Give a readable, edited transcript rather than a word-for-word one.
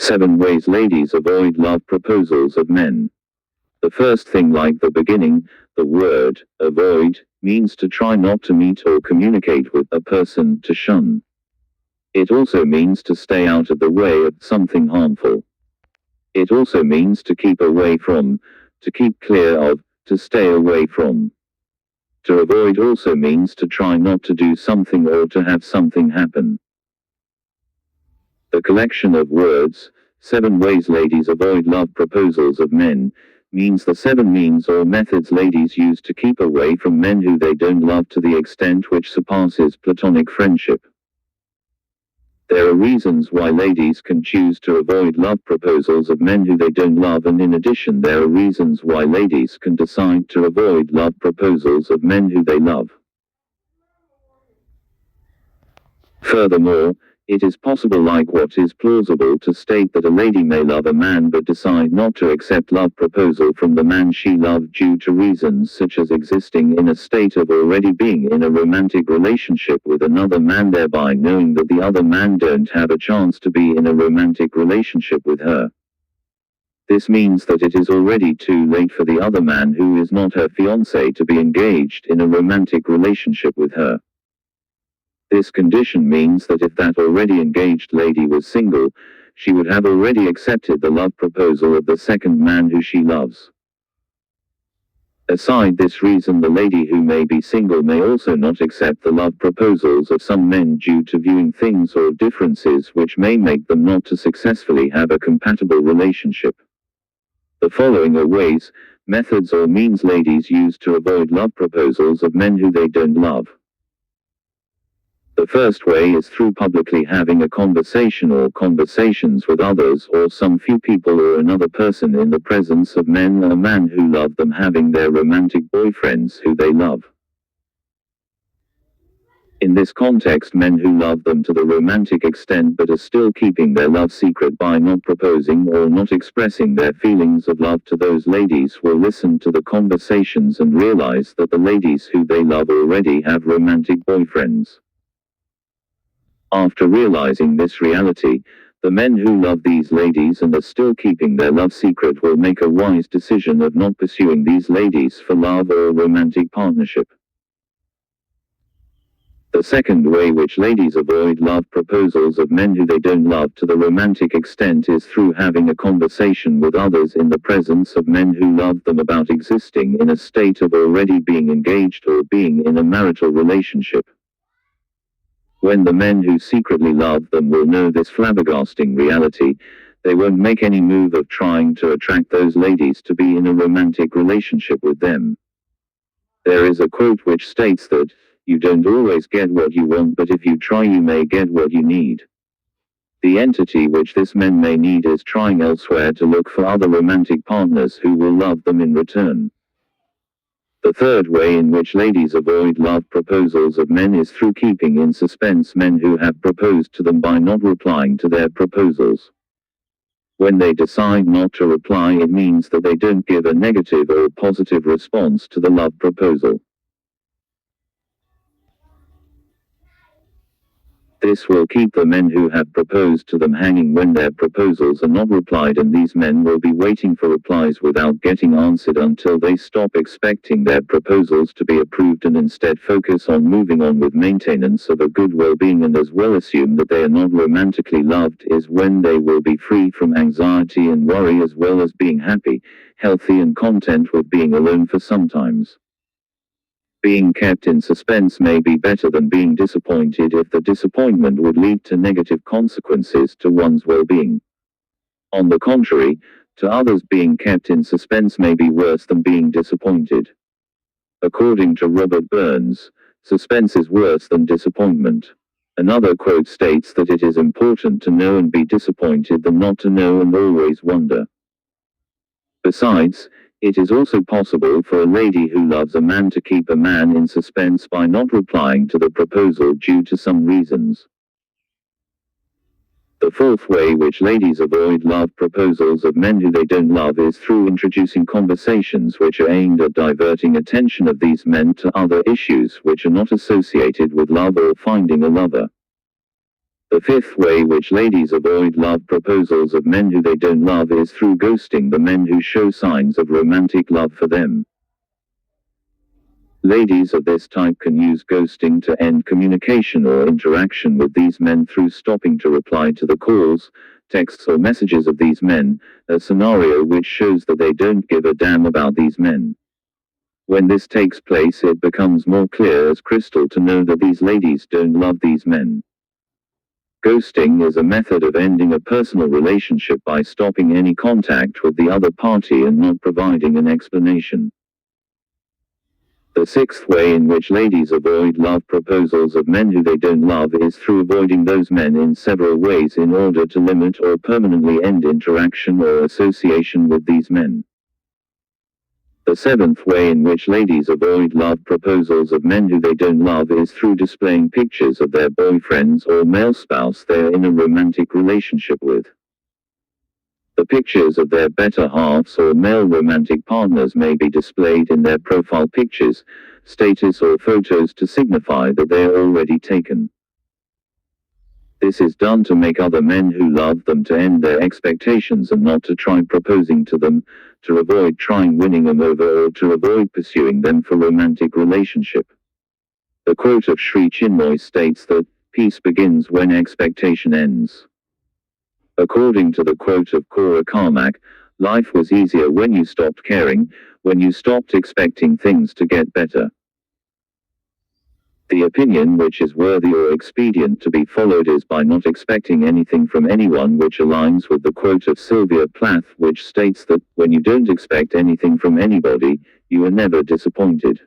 7 ways ladies avoid love proposals of men. The first thing, like the beginning, the word avoid means to try not to meet or communicate with a person, to shun. It also means to stay out of the way of something harmful. It also means to keep away from, to keep clear of, to stay away from. To avoid also means to try not to do something or to have something happen. The collection of words, 7 ways ladies avoid love proposals of men, means the 7 means or methods ladies use to keep away from men who they don't love to the extent which surpasses platonic friendship. There are reasons why ladies can choose to avoid love proposals of men who they don't love, and in addition there are reasons why ladies can decide to avoid love proposals of men who they love. Furthermore, it is possible, like what is plausible, to state that a lady may love a man but decide not to accept love proposal from the man she loved due to reasons such as existing in a state of already being in a romantic relationship with another man, thereby knowing that the other man don't have a chance to be in a romantic relationship with her. This means that it is already too late for the other man, who is not her fiancé, to be engaged in a romantic relationship with her. This condition means that if that already engaged lady was single, she would have already accepted the love proposal of the second man who she loves. Aside this reason, the lady who may be single may also not accept the love proposals of some men due to viewing things or differences which may make them not to successfully have a compatible relationship. The following are ways, methods or means ladies use to avoid love proposals of men who they don't love. The first way is through publicly having a conversation or conversations with others or some few people or another person in the presence of men or man who love them, having their romantic boyfriends who they love. In this context, men who love them to the romantic extent but are still keeping their love secret by not proposing or not expressing their feelings of love to those ladies will listen to the conversations and realize that the ladies who they love already have romantic boyfriends. After realizing this reality, the men who love these ladies and are still keeping their love secret will make a wise decision of not pursuing these ladies for love or romantic partnership. The second way which ladies avoid love proposals of men who they don't love to the romantic extent is through having a conversation with others in the presence of men who love them about existing in a state of already being engaged or being in a marital relationship. When the men who secretly love them will know this flabbergasting reality, they won't make any move of trying to attract those ladies to be in a romantic relationship with them. There is a quote which states that, "You don't always get what you want, but if you try you may get what you need." The entity which this men may need is trying elsewhere to look for other romantic partners who will love them in return. The third way in which ladies avoid love proposals of men is through keeping in suspense men who have proposed to them by not replying to their proposals. When they decide not to reply, it means that they don't give a negative or positive response to the love proposal. This will keep the men who have proposed to them hanging when their proposals are not replied, and these men will be waiting for replies without getting answered until they stop expecting their proposals to be approved and instead focus on moving on with maintenance of a good well-being, and as well assume that they are not romantically loved is when they will be free from anxiety and worry, as well as being happy, healthy and content with being alone for sometimes. Being kept in suspense may be better than being disappointed if the disappointment would lead to negative consequences to one's well-being. On the contrary, to others, being kept in suspense may be worse than being disappointed. According to Robert Burns, suspense is worse than disappointment. Another quote states that it is important to know and be disappointed than not to know and always wonder. Besides, it is also possible for a lady who loves a man to keep a man in suspense by not replying to the proposal due to some reasons. The fourth way which ladies avoid love proposals of men who they don't love is through introducing conversations which are aimed at diverting attention of these men to other issues which are not associated with love or finding a lover. The fifth way which ladies avoid love proposals of men who they don't love is through ghosting the men who show signs of romantic love for them. Ladies of this type can use ghosting to end communication or interaction with these men through stopping to reply to the calls, texts or messages of these men, a scenario which shows that they don't give a damn about these men. When this takes place, it becomes more clear as crystal to know that these ladies don't love these men. Ghosting is a method of ending a personal relationship by stopping any contact with the other party and not providing an explanation. The sixth way in which ladies avoid love proposals of men who they don't love is through avoiding those men in several ways in order to limit or permanently end interaction or association with these men. The seventh way in which ladies avoid love proposals of men who they don't love is through displaying pictures of their boyfriends or male spouse they're in a romantic relationship with. The pictures of their better halves or male romantic partners may be displayed in their profile pictures, status or photos to signify that they are already taken. This is done to make other men who love them to end their expectations and not to try proposing to them, to avoid trying winning them over or to avoid pursuing them for romantic relationship. The quote of Sri Chinmoy states that, "Peace begins when expectation ends." According to the quote of Cora Carmack, life was easier when you stopped caring, when you stopped expecting things to get better. The opinion which is worthy or expedient to be followed is by not expecting anything from anyone, which aligns with the quote of Sylvia Plath which states that, when you don't expect anything from anybody, you are never disappointed.